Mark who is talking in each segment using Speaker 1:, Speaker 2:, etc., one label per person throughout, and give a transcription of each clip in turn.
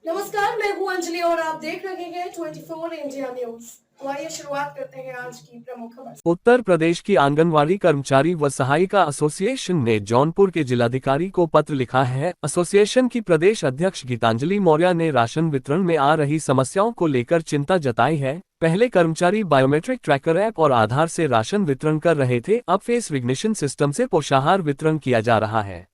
Speaker 1: नमस्कार, मैं हूं अंजलि और आप देख रहे हैं 24 इंडिया न्यूज। तो आइए शुरुआत करते हैं आज की प्रमुख खबर।
Speaker 2: उत्तर प्रदेश की आंगनवाड़ी कर्मचारी व सहायिका एसोसिएशन ने जौनपुर के जिलाधिकारी को पत्र लिखा है। एसोसिएशन की प्रदेश अध्यक्ष गीतांजलि मौर्य ने राशन वितरण में आ रही समस्याओं को लेकर चिंता जताई है। पहले कर्मचारी बायोमेट्रिक ट्रैकर ऐप और आधार से राशन वितरण कर रहे थे, अब फेस रिकग्निशन सिस्टम से पोषाहार वितरण किया जा रहा है।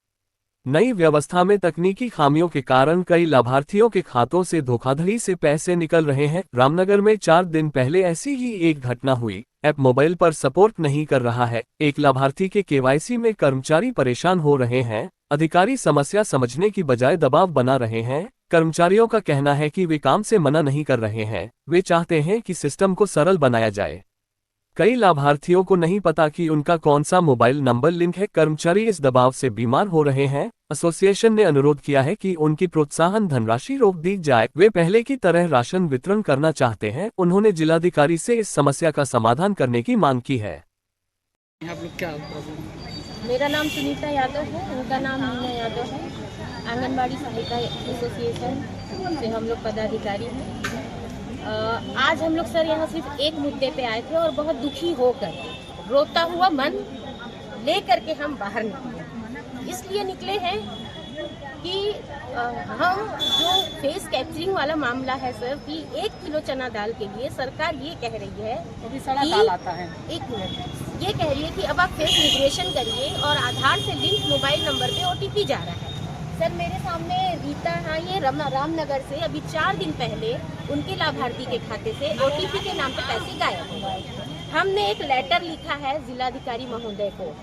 Speaker 2: नई व्यवस्था में तकनीकी खामियों के कारण कई लाभार्थियों के खातों से धोखाधड़ी से पैसे निकल रहे हैं। रामनगर में 4 दिन पहले ऐसी ही एक घटना हुई। ऐप मोबाइल पर सपोर्ट नहीं कर रहा है। एक लाभार्थी के केवाईसी में कर्मचारी परेशान हो रहे हैं। अधिकारी समस्या समझने की बजाय दबाव बना रहे हैं। कर्मचारियों का कहना है कि वे काम से मना नहीं कर रहे हैं, वे चाहते हैं कि सिस्टम को सरल बनाया जाए। कई लाभार्थियों को नहीं पता कि उनका कौन सा मोबाइल नंबर लिंक है। कर्मचारी इस दबाव से बीमार हो रहे हैं। एसोसिएशन ने अनुरोध किया है कि उनकी प्रोत्साहन धनराशि रोक दी जाए। वे पहले की तरह राशन वितरण करना चाहते हैं। उन्होंने जिलाधिकारी से इस समस्या का समाधान करने की मांग की है।
Speaker 3: आप लोग क्या प्रॉब्लम?
Speaker 4: मेरा नाम सुनीता यादव है, उनका नाम मीना यादव है। आंगनबाड़ी सहायिका एसोसिएशन से हम लोग पदाधिकारी हैं। आज हम लोग सर यहाँ सिर्फ एक मुद्दे पे आए थे और बहुत दुखी होकर, रोता हुआ मन ले करके हम बाहर निकले। इसलिए निकले हैं कि हम जो फेस कैप्चरिंग वाला मामला है सर, कि 1 किलो चना दाल के लिए सरकार ये कह रही है
Speaker 3: कि सड़ा दाल आता है।
Speaker 4: 1 मिनट, ये कह रही है कि अब आप फेस रिग्रेशन करिए और आधार से लिंक मोबाइल नंबर पे OTP जा रहा है। सर मेरे सामने रीता है, ये रामनगर से अभी 4 दिन पहले उनके लाभार्थी के खाते से OTP के नाम पे पैसे गायब हुए। हमने एक लेटर लिखा है जिलाधिकारी महोदय को,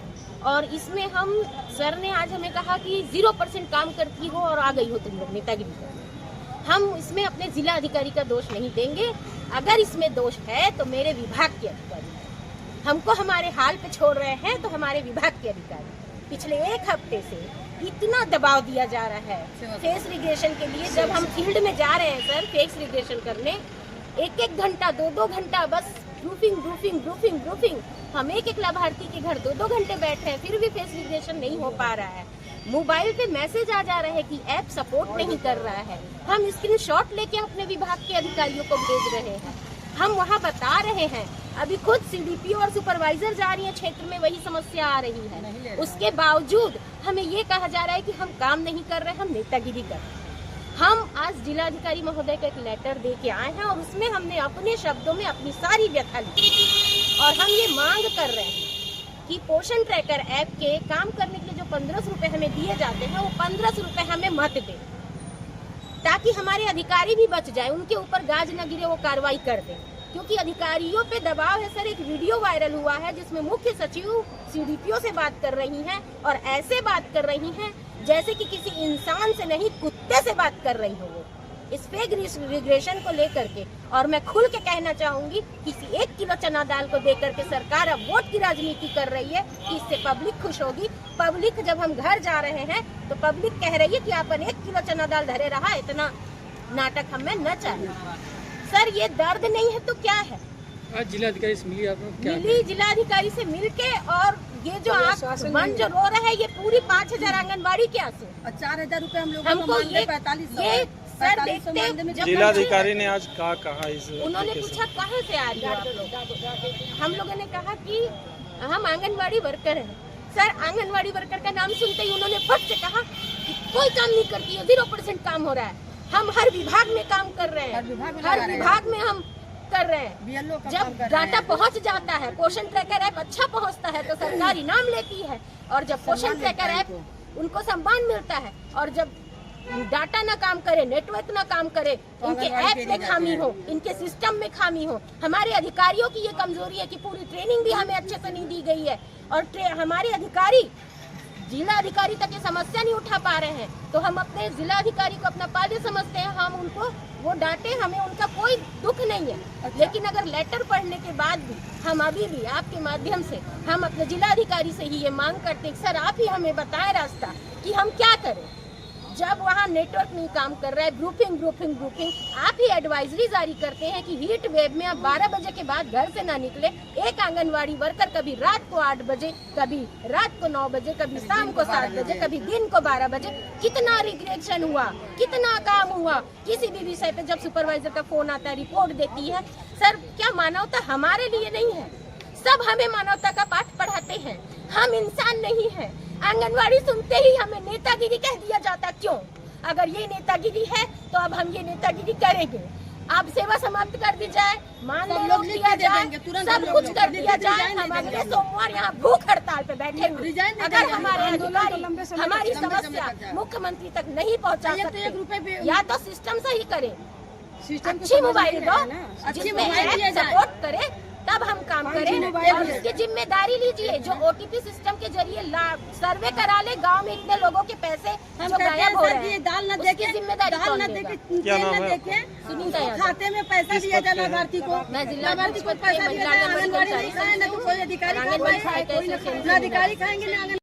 Speaker 4: और इसमें हम सर ने आज हमें कहा कि 0% काम करती हो और आ गई हो तुम लोग नेतागिरी कर। हम इसमें अपने जिला अधिकारी का दोष नहीं देंगे। अगर इसमें दोष है तो मेरे विभाग के अधिकारी हमको हमारे हाल पे छोड़ रहे हैं, तो हमारे विभाग के अधिकारी पिछले 1 हफ्ते से इतना दबाव दिया जा रहा है फेस रिग्रेशन के लिए। जब हम फील्ड में जा रहे हैं सर फेस रिग्रेशन करने, 1-1 घंटा 2-2 घंटा बस ब्रूफिंग। हम एक लाभार्थी के घर 2-2 घंटे बैठे हैं, फिर भी फेस रिग्रेशन नहीं हो पा रहा है। मोबाइल पे मैसेज आ जा रहे हैं कि ऐप सपोर्ट नहीं कर रहा है। हम स्क्रीनशॉट लेके अपने विभाग के अधिकारियों को भेज रहे हैं। हम वहाँ बता रहे हैं, अभी खुद CDPO और सुपरवाइजर जा रही है क्षेत्र में, वही समस्या आ रही है। उसके बावजूद हमें ये कहा जा रहा है कि हम काम नहीं कर रहे, हम नेतागिरी कर रहे हैं। हम आज जिलाधिकारी महोदय का एक लेटर दे के आए हैं और उसमें हमने अपने शब्दों में अपनी सारी व्यथा लिखी और हम ये मांग कर रहे हैं कि पोषण ट्रैकर ऐप के काम करने के लिए जो 1500 रुपए हमें दिए जाते हैं, वो 1500 रुपए हमें मत दे, ताकि हमारे अधिकारी भी बच जाए, उनके ऊपर गाज न गिरे, वो कार्रवाई कर दें। क्योंकि अधिकारियों पे दबाव है सर। एक वीडियो वायरल हुआ है जिसमें मुख्य सचिव CDPO से बात कर रही हैं और ऐसे बात कर रही हैं जैसे कि किसी इंसान से नहीं, कुत्ते से बात कर रही हो वो, इस फेक रिग्रेशन को लेकर के। और मैं खुल के कहना चाहूंगी, किसी 1 किलो चना दाल को देकर के सरकार अब वोट की राजनीति कर रही है कि इससे पब्लिक खुश होगी। पब्लिक, जब हम घर जा रहे हैं तो पब्लिक कह रही है कि अपन 1 किलो चना दाल धरे रहा, इतना नाटक हमें न चाहिए। सर ये दर्द नहीं है तो क्या है?
Speaker 3: आज जिलाधिकारी से मिली, आप क्या
Speaker 4: मिली जिलाधिकारी से मिलके, और ये जो मन जो रो रहा है, ये पूरी 5000 आंगनबाड़ी के आंसू,
Speaker 5: 4000 रूपए हम लोग
Speaker 4: हमको ये
Speaker 5: 4500
Speaker 4: सर देखते
Speaker 3: जिलाधिकारी ने आज कहा इस,
Speaker 4: उन्होंने पूछा कहाँ से आ रही हो आप लोग? हम लोगों ने कहा कि हम आंगनबाड़ी वर्कर हैं। सर आंगनबाड़ी वर्कर का नाम सुनते ही उन्होंने फट से कहा कि कोई काम नहीं करती है, 0% काम हो रहा है। हम हर विभाग में काम कर रहे हैं, हर विभाग में हम कर रहे हैं। जब डाटा पहुंच जाता है, पोषण ट्रैकर ऐप अच्छा पहुंचता है तो सरकार इनाम लेती है, और जब पोषण ट्रैकर ऐप उनको सम्मान मिलता है, और जब डाटा ना काम करे, नेटवर्क ना काम करे, इनके ऐप में खामी हो, इनके सिस्टम में खामी हो। हमारे अधिकारियों की ये कमजोरी है कि पूरी ट्रेनिंग भी हमें अच्छे से नहीं दी गई है, और हमारे अधिकारी जिला अधिकारी तक ये समस्या नहीं उठा पा रहे हैं। तो हम अपने जिला अधिकारी को अपना पाले समझते हैं, हम उनको वो डांटे, हमें उनका कोई दुख नहीं है। लेकिन अगर लेटर पढ़ने के बाद भी हम अभी भी आपके माध्यम से हम अपने जिला अधिकारी से ही ये मांग करते हैं, सर आप ही हमें बताएं रास्ता कि हम क्या करें। जब वहाँ नेटवर्क नहीं काम कर रहा है, ग्रुपिंग, आप ही एडवाइजरी जारी करते हैं कि हीट वेव में आप 12 बजे के बाद घर से ना निकले। एक आंगनवाड़ी वर्कर कभी रात को 8 बजे, कभी रात को 9 बजे, कभी शाम को 7 बजे, कभी दिन को 12 बजे। कितना रिग्रेशन हुआ, कितना काम हुआ। किसी भी विषय पे जब सुपरवाइजर का फोन आता है, रिपोर्ट देती है। सर, क्या मानवता हमारे लिए नहीं है? सब हमें मानवता का पाठ पढ़ाते हैं, हम इंसान नहीं हैं। आंगनवाड़ी सुनते ही हमें नेतागिरी कह दिया जाता। क्यों? अगर ये नेतागिरी है तो अब हम ये नेतागिरी करेंगे। अब सेवा समाप्त कर दी जाए, मानदेय रोक दिया जाए, सब कुछ कर दिया जाए। हम अगले सोमवार यहाँ भूख हड़ताल पे बैठेंगे। अगर हमारे अधिकारी हमारी समस्या मुख्यमंत्री तक नहीं पहुँचा सकते, या तो सिस्टम सही करे, अच्छी मोबाइल दो, जिसमें सपोर्ट करे, तब हम काम करें। और इसकी जिम्मेदारी लीजिए। जो OTP सिस्टम के जरिए सर्वे करा ले, गांव में इतने लोगों के पैसे जो गायब हो रहे हैं,
Speaker 5: दाल न
Speaker 4: उसकी
Speaker 5: देके,
Speaker 4: जिम्मेदारी कौन लेगा?
Speaker 5: सुनीता यादव। खाते में पैसा दिया जाए लाभार्थी को,
Speaker 4: मैं जिला
Speaker 5: लाभार्थी को पैसा दिया जाए। आंगनबाड़ी नहीं खाए ना तो कोई अधिकारी खाएंगे, ना आंगनबाड़ी